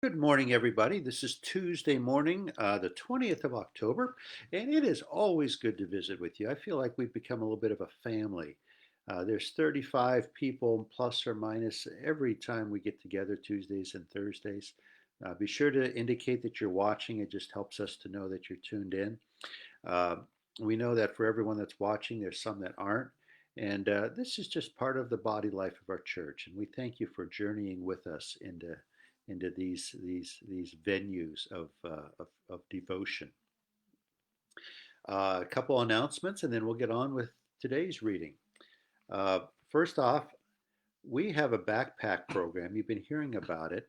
Good morning, everybody. This is Tuesday morning, the 20th of October, and it is always good to visit with you. I feel like we've become a little bit of a family. There's 35 people plus or minus every time we get together Tuesdays and Thursdays. Be sure to indicate that you're watching. It just helps us to know that you're tuned in. Uh, we know that for everyone that's watching, there's some that aren't. And this is just part of the body life of our church. And we thank you for journeying with us into these venues of devotion. A couple announcements, and then we'll get on with today's reading. Uh, First off, we have a backpack program. You've been hearing about it.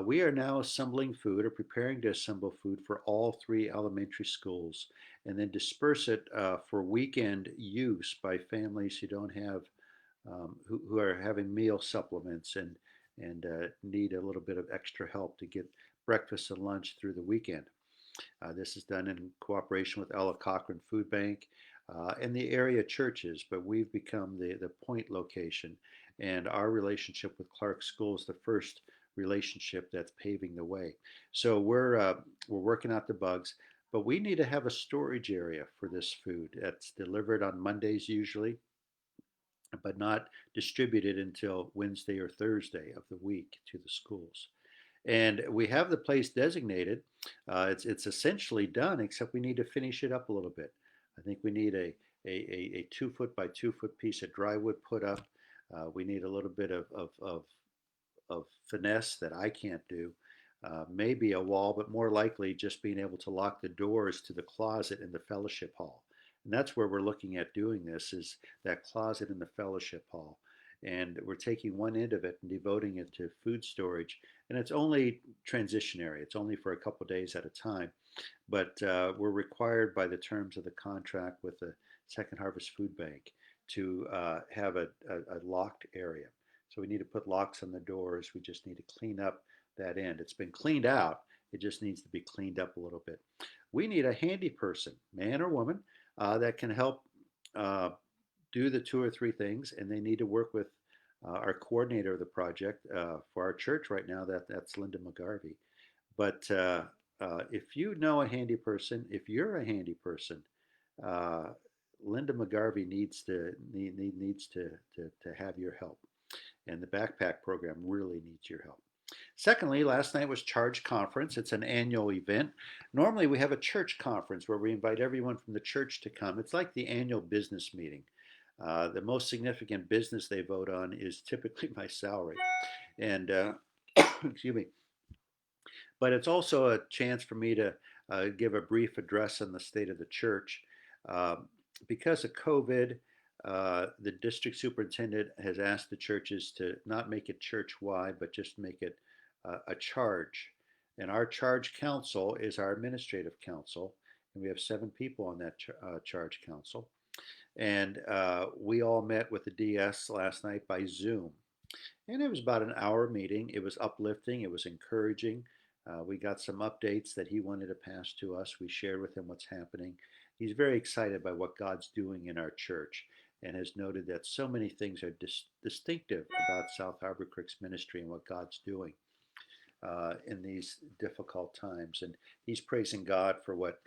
We are now assembling food or preparing to assemble food for all three elementary schools and then disperse it for weekend use by families who don't have, who are having meal supplements and need a little bit of extra help to get breakfast and lunch through the weekend. This is done in cooperation with Ella Cochran Food Bank and the area churches, but we've become the point location. And our relationship with Clark School is the first relationship that's paving the way. So we're working out the bugs, but we need to have a storage area for this food that's delivered on Mondays usually, but not distributed until Wednesday or Thursday of the week to the schools. And we have the place designated. It's essentially done, except we need to finish it up a little bit. I think we need a 2 foot by 2 foot piece of drywood put up. We need a little bit of finesse that I can't do. Maybe a wall, but more likely just being able to lock the doors to the closet in the fellowship hall. And that's where we're looking at doing this, is that closet in the fellowship hall. And we're taking one end of it and devoting it to food storage. And it's only transitionary. It's only for a couple of days at a time. But we're required by the terms of the contract with the Second Harvest Food Bank to have a locked area. So we need to put locks on the doors. We just need to clean up that end. It's been cleaned out. It just needs to be cleaned up a little bit. We need a handy person, man or woman, that can help uh, do the two or three things, and they need to work with our coordinator of the project for our church right now. That's Linda McGarvey. But if you know a handy person, if you're a handy person, uh, Linda McGarvey needs to have your help, and the backpack program really needs your help. Secondly, last night was Charge Conference. It's an annual event. Normally, we have a church conference where we invite everyone from the church to come. It's like the annual business meeting. The most significant business they vote on is typically my salary. And excuse me, but it's also a chance for me to give a brief address on the state of the church. Um, because of COVID, the district superintendent has asked the churches to not make it church wide, but just make it a charge. And our charge council is our administrative council, and we have 7 people on that charge council. And we all met with the DS last night by Zoom. And it was about an hour meeting. It was uplifting, it was encouraging. We got some updates that he wanted to pass to us. We shared with him what's happening. He's very excited by what God's doing in our church and has noted that so many things are distinctive about South Harbor Creek's ministry and what God's doing in these difficult times. And he's praising God for what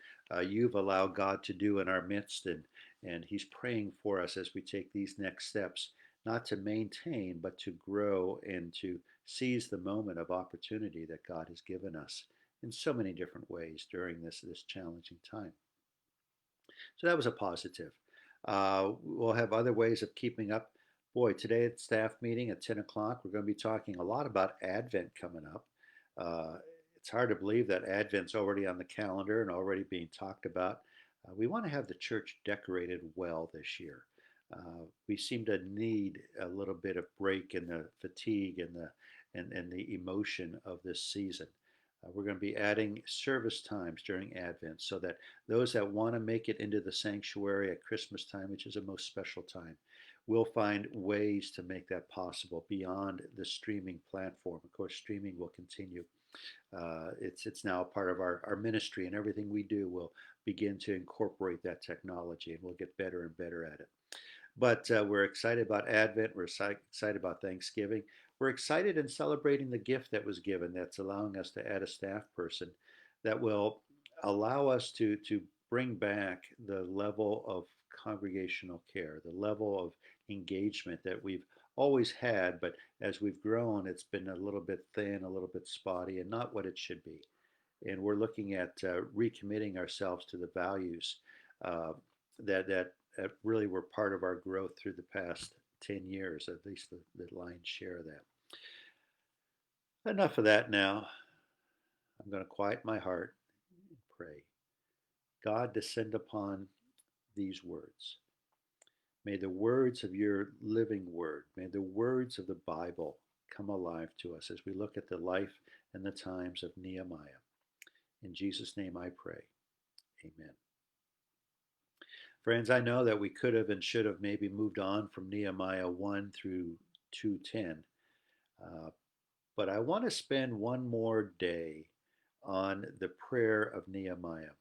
you've allowed God to do in our midst. And he's praying for us as we take these next steps, not to maintain, but to grow and to seize the moment of opportunity that God has given us in so many different ways during this challenging time. So that was a positive. We'll have other ways of keeping up. Boy, today at staff meeting at 10 o'clock, we're going to be talking a lot about Advent coming up. Uh, it's hard to believe that Advent's already on the calendar and already being talked about. We want to have the church decorated well this year. We seem to need a little bit of break in the fatigue and the emotion of this season. We're going to be adding service times during Advent so that those that want to make it into the sanctuary at Christmas time, which is a most special time, will find ways to make that possible beyond the streaming platform. Of course, streaming will continue. It's now a part of our ministry, and everything we do will begin to incorporate that technology, and we'll get better and better at it. But we're excited about Advent. We're excited about Thanksgiving. we're excited and celebrating the gift that was given that's allowing us to add a staff person that will allow us to bring back the level of congregational care, the level of engagement that we've always had, but as we've grown, it's been a little bit thin, a little bit spotty, and not what it should be. And we're looking at recommitting ourselves to the values uh, that really were part of our growth through the past 10 years, at least the lion's share of that. Enough of that now. I'm going to quiet my heart and pray. God, descend upon these words. May the words of your living word, may the words of the Bible come alive to us as we look at the life and the times of Nehemiah. In Jesus' name I pray. Amen. Friends, I know that we could have and should have maybe moved on from Nehemiah 1 through 2:10, uh, but I want to spend one more day on the prayer of Nehemiah.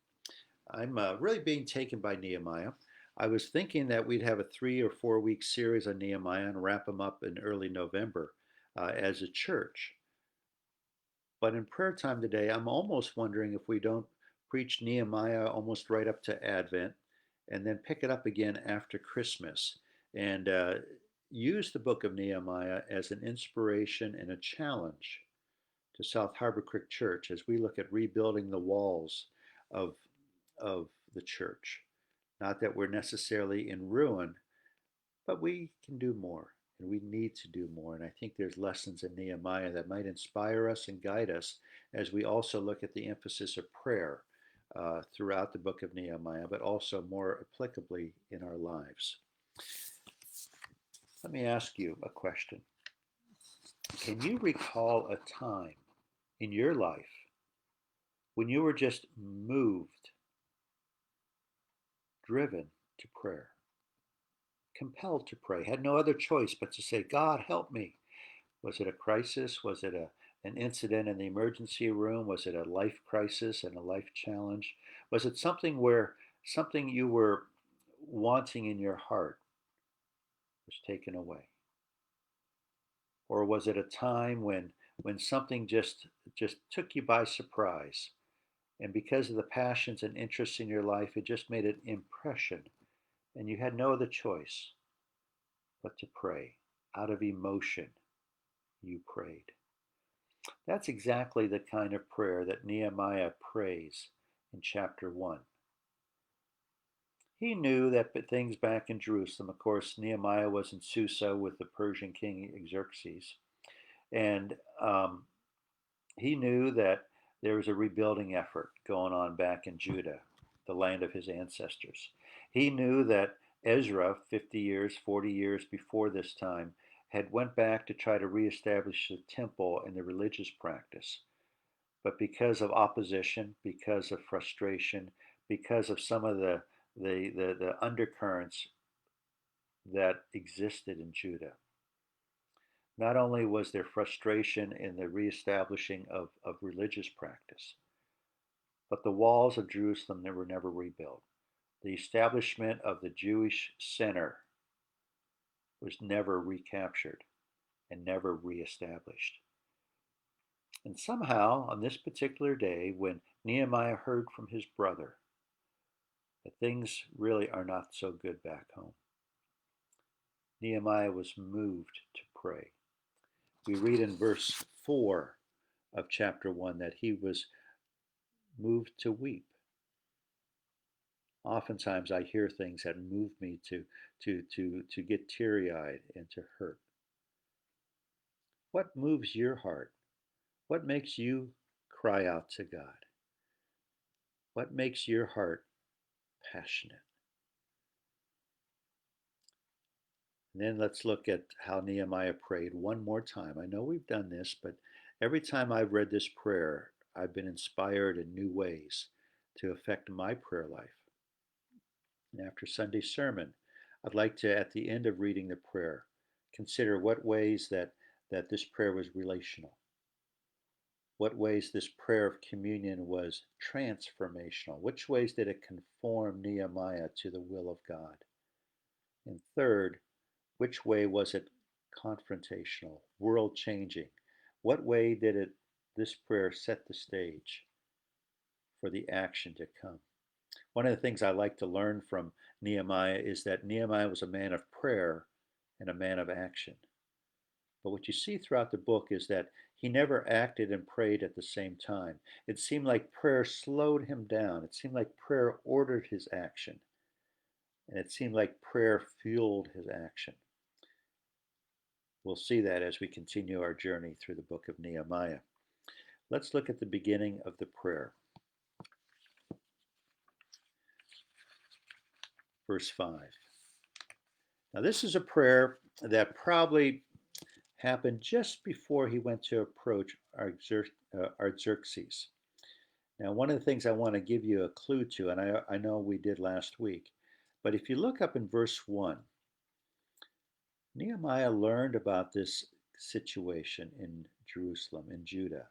I'm really being taken by Nehemiah. I was thinking that we'd have a 3 or 4 week series on Nehemiah and wrap them up in early November as a church. But in prayer time today, I'm almost wondering if we don't preach Nehemiah almost right up to Advent and then pick it up again after Christmas and use the book of Nehemiah as an inspiration and a challenge to South Harbor Creek Church as we look at rebuilding the walls of, of the church. Not that we're necessarily in ruin, but we can do more and we need to do more. And I think there's lessons in Nehemiah that might inspire us and guide us as we also look at the emphasis of prayer throughout the book of Nehemiah, but also more applicably in our lives. Let me ask you a question. Can you recall a time in your life when you were just moved, driven to prayer, compelled to pray, had no other choice but to say, God, help me? Was it a crisis? Was it an incident in the emergency room? Was it a life crisis and a life challenge? Was it something you were wanting in your heart was taken away? Or was it a time when something just took you by surprise, and because of the passions and interests in your life, it just made an impression, and you had no other choice but to pray? Out of emotion, you prayed. That's exactly the kind of prayer that Nehemiah prays in chapter 1. He knew that things back in Jerusalem, of course, Nehemiah was in Susa with the Persian king Xerxes, and he knew that there was a rebuilding effort going on back in Judah, the land of his ancestors. He knew that Ezra, 50 years, 40 years before this time, had went back to try to reestablish the temple and the religious practice. But because of opposition, because of frustration, because of some of the undercurrents that existed in Judah, not only was there frustration in the reestablishing of religious practice, but the walls of Jerusalem were never rebuilt. The establishment of the Jewish center was never recaptured and never reestablished. And somehow, on this particular day, when Nehemiah heard from his brother that things really are not so good back home, Nehemiah was moved to pray. We read in verse 4 of chapter 1 that he was moved to weep. Oftentimes I hear things that move me to get teary-eyed and to hurt. What moves your heart? What makes you cry out to God? What makes your heart passionate? And then let's look at how Nehemiah prayed one more time. I know we've done this, but every time I've read this prayer, I've been inspired in new ways to affect my prayer life. And after Sunday's sermon, I'd like to, at the end of reading the prayer, consider what ways that this prayer was relational, what ways this prayer of communion was transformational, which ways did it conform Nehemiah to the will of God, and third, which way was it confrontational, world changing? What way did this prayer set the stage for the action to come? One of the things I like to learn from Nehemiah is that Nehemiah was a man of prayer and a man of action. But what you see throughout the book is that he never acted and prayed at the same time. It seemed like prayer slowed him down. It seemed like prayer ordered his action. And it seemed like prayer fueled his action. We'll see that as we continue our journey through the book of Nehemiah. Let's look at the beginning of the prayer. Verse 5. Now, this is a prayer that probably happened just before he went to approach Artaxerxes. Now, one of the things I want to give you a clue to, and I know we did last week, but if you look up in verse 1, Nehemiah learned about this situation in Jerusalem, in Judah,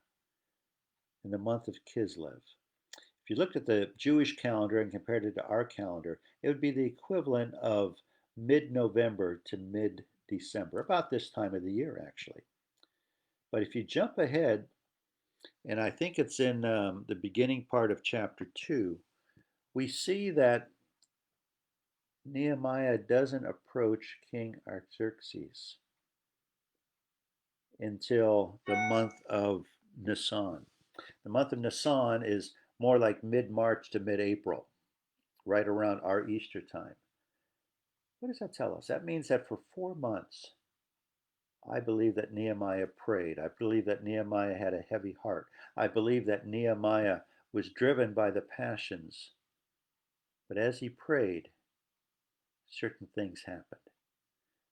in the month of Kislev. If you looked at the Jewish calendar and compared it to our calendar, it would be the equivalent of mid-November to mid-December, about this time of the year, actually. But if you jump ahead, and I think it's in the beginning part of chapter 2, we see that Nehemiah doesn't approach King Artaxerxes until the month of Nisan. The month of Nisan is more like mid-March to mid-April, right around our Easter time. What does that tell us? That means that for 4 months, I believe that Nehemiah prayed. I believe that Nehemiah had a heavy heart. I believe that Nehemiah was driven by the passions. But as he prayed, certain things happened.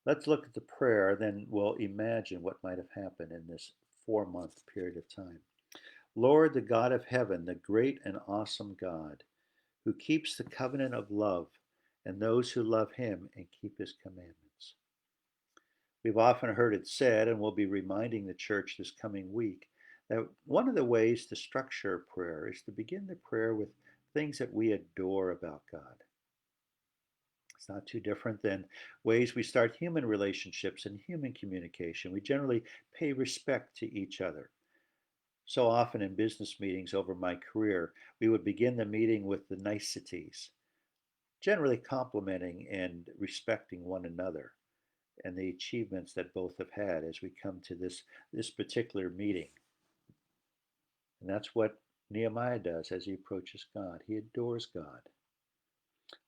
Let's look at the prayer, then we'll imagine what might have happened in this 4-month period of time. Lord, the God of heaven, the great and awesome God, who keeps the covenant of love and those who love him and keep his commandments. We've often heard it said, and we'll be reminding the church this coming week, that one of the ways to structure prayer is to begin the prayer with things that we adore about God. It's not too different than ways we start human relationships and human communication. We generally pay respect to each other. So often in business meetings over my career, we would begin the meeting with the niceties, generally complimenting and respecting one another and the achievements that both have had as we come to this particular meeting. And that's what Nehemiah does as he approaches God. He adores God.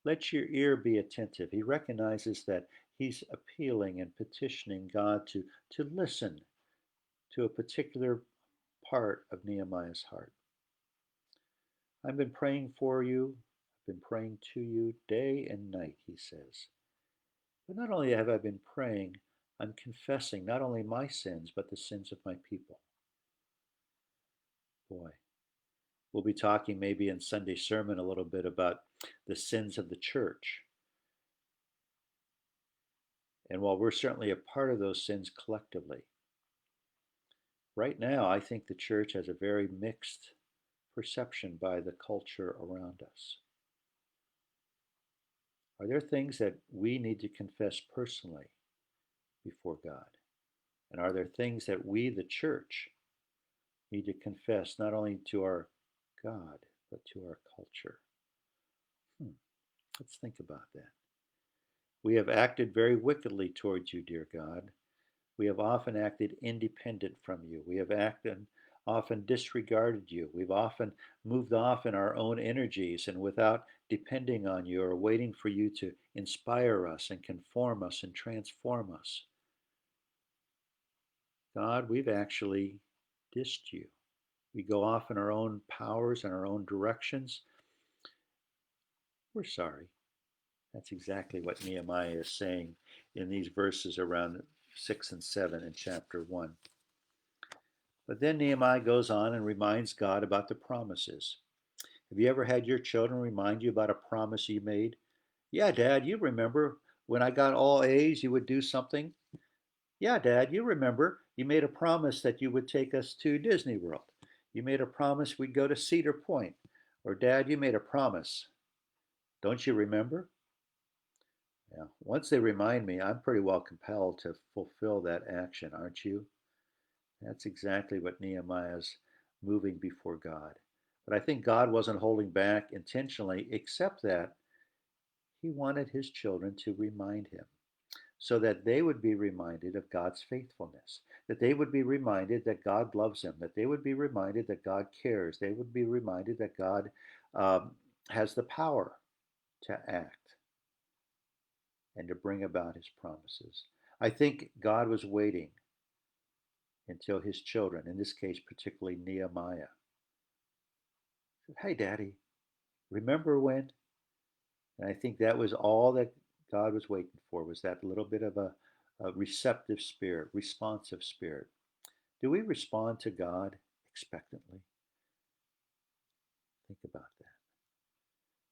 Let your ear be attentive. He recognizes that he's appealing and petitioning God to listen to a particular part of Nehemiah's heart. I've been praying for you. I've been praying to you day and night, he says. But not only have I been praying, I'm confessing not only my sins, but the sins of my people. Boy, we'll be talking maybe in Sunday sermon a little bit about the sins of the church. And while we're certainly a part of those sins collectively, right now I think the church has a very mixed perception by the culture around us. Are there things that we need to confess personally before God? And are there things that we, the church, need to confess not only to our God, but to our culture? Let's think about that. We have acted very wickedly towards you, dear God. We have often acted independent from you. We have often disregarded you. We've often moved off in our own energies and without depending on you or waiting for you to inspire us and conform us and transform us. God, we've actually dissed you. We go off in our own powers and our own directions. We're sorry. That's exactly what Nehemiah is saying in these verses around 6 and 7 in chapter 1. But then Nehemiah goes on and reminds God about the promises. Have you ever had your children remind you about a promise you made? Yeah, Dad, you remember when I got all A's, you would do something? Yeah, Dad, you remember you made a promise that you would take us to Disney World. You made a promise we'd go to Cedar Point. Or, Dad, you made a promise. Don't you remember? Yeah. Once they remind me, I'm pretty well compelled to fulfill that action, aren't you? That's exactly what Nehemiah's moving before God. But I think God wasn't holding back intentionally, except that he wanted his children to remind him so that they would be reminded of God's faithfulness, that they would be reminded that God loves them, that they would be reminded that God cares, they would be reminded that God um, has the power to act and to bring about his promises. I think God was waiting until his children, in this case, particularly Nehemiah, said, "Hey, Daddy, remember when?" And I think that was all that God was waiting for, was that little bit of a receptive spirit, responsive spirit. Do we respond to God expectantly? Think about that.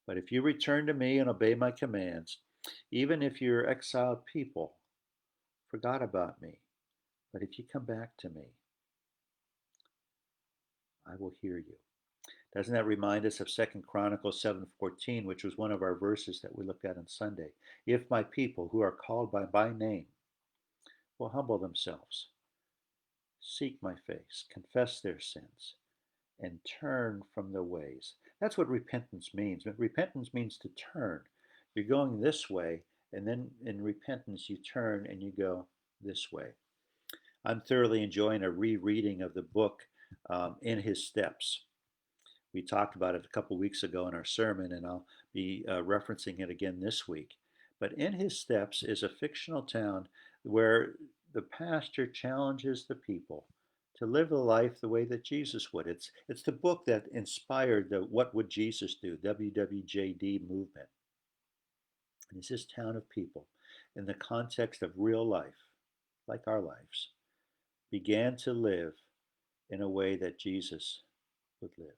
But if you return to me and obey my commands, even if your exiled people forgot about me, but if you come back to me, I will hear you. Doesn't that remind us of 2 Chronicles 7:14, which was one of our verses that we looked at on Sunday? If my people who are called by my name will humble themselves, seek my face, confess their sins, and turn from their ways. That's what repentance means. Repentance means to turn. You're going this way, and then in repentance, you turn and you go this way. I'm thoroughly enjoying a rereading of the book In His Steps. We talked about it a couple weeks ago in our sermon, and I'll be referencing it again this week. But In His Steps is a fictional town where the pastor challenges the people to live a life the way that Jesus would. It's the book that inspired the What Would Jesus Do? WWJD movement. And it's this town of people in the context of real life, like our lives, began to live in a way that Jesus would live.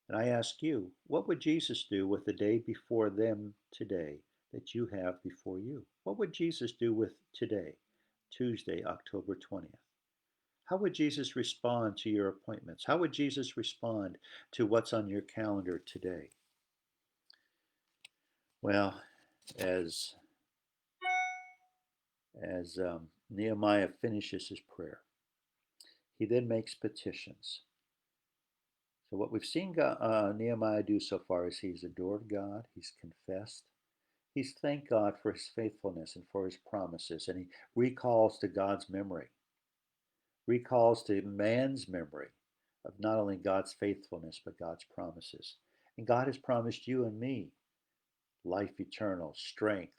And I ask you, what would Jesus do with the day before them today that you have before you? What would Jesus do with today, Tuesday, October 20th? How would Jesus respond to your appointments? How would Jesus respond to what's on your calendar today? Well, as as Nehemiah finishes his prayer, he then makes petitions. So what we've seen Nehemiah do so far is he's adored God, he's confessed, he's thanked God for his faithfulness and for his promises, and he recalls to God's memory, recalls to man's memory of not only God's faithfulness, but God's promises. And God has promised you and me life eternal, strength,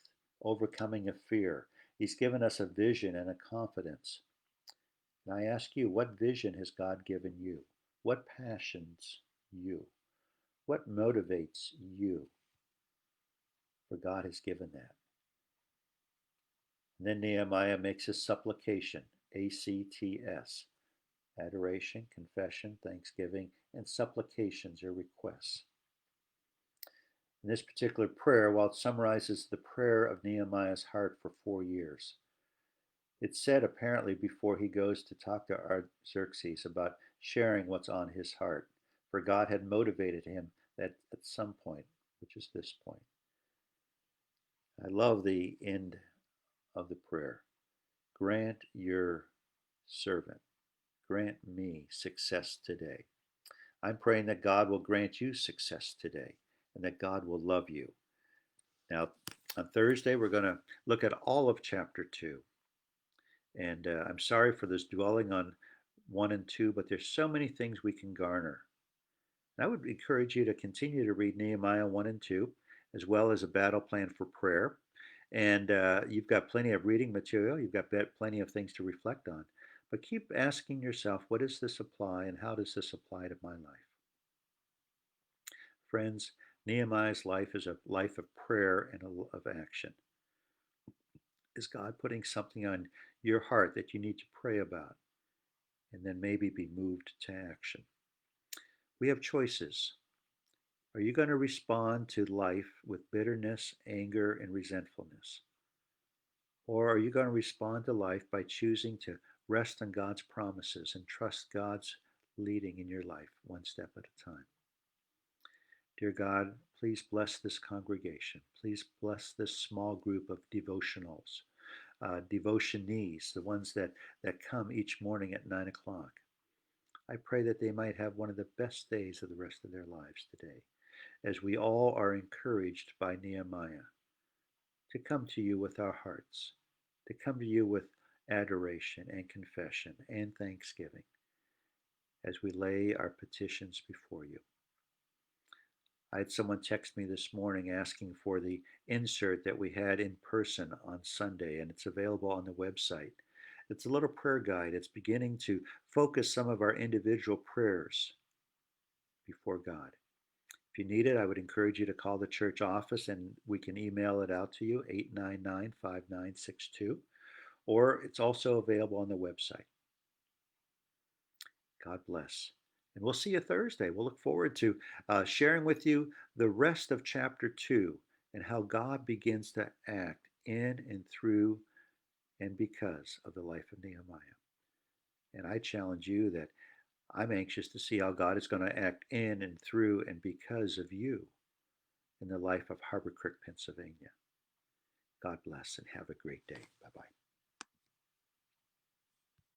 overcoming of fear. He's given us a vision and a confidence. And I ask you, what vision has God given you? What passions you? What motivates you? For God has given that. And then Nehemiah makes his supplication, ACTS, adoration, confession, thanksgiving, and supplications or requests. In this particular prayer, while it summarizes the prayer of Nehemiah's heart for 4 years, it's said apparently before he goes to talk to Artaxerxes about sharing what's on his heart, for God had motivated him that at some point, which is this point. I love the end of the prayer. Grant your servant, grant me success today. I'm praying that God will grant you success today and that God will love you. Now, on Thursday, we're going to look at all of chapter 2. And I'm sorry for this dwelling on 1 and 2, but there's so many things we can garner. And I would encourage you to continue to read Nehemiah 1 and 2, as well as a battle plan for prayer. And you've got plenty of reading material, you've got plenty of things to reflect on. But keep asking yourself, what does this apply and how does this apply to my life? Friends, Nehemiah's life is a life of prayer and of action. Is God putting something on your heart that you need to pray about and then maybe be moved to action? We have choices. Are you going to respond to life with bitterness, anger, and resentfulness? Or are you going to respond to life by choosing to rest on God's promises and trust God's leading in your life one step at a time? Dear God, please bless this congregation. Please bless this small group of devotionals, devotionees, the ones that come each morning at 9 o'clock. I pray that they might have one of the best days of the rest of their lives today, as we all are encouraged by Nehemiah to come to you with our hearts, to come to you with adoration and confession and thanksgiving as we lay our petitions before you. I had someone text me this morning asking for the insert that we had in person on Sunday, and it's available on the website. It's a little prayer guide. It's beginning to focus some of our individual prayers before God. If you need it, I would encourage you to call the church office and we can email it out to you, 899-5962, or it's also available on the website. God bless. And we'll see you Thursday. We'll look forward to sharing with you the rest of chapter 2 and how God begins to act in and through and because of the life of Nehemiah. And I challenge you that I'm anxious to see how God is going to act in and through and because of you in the life of Harbor Creek, Pennsylvania. God bless and have a great day. Bye bye.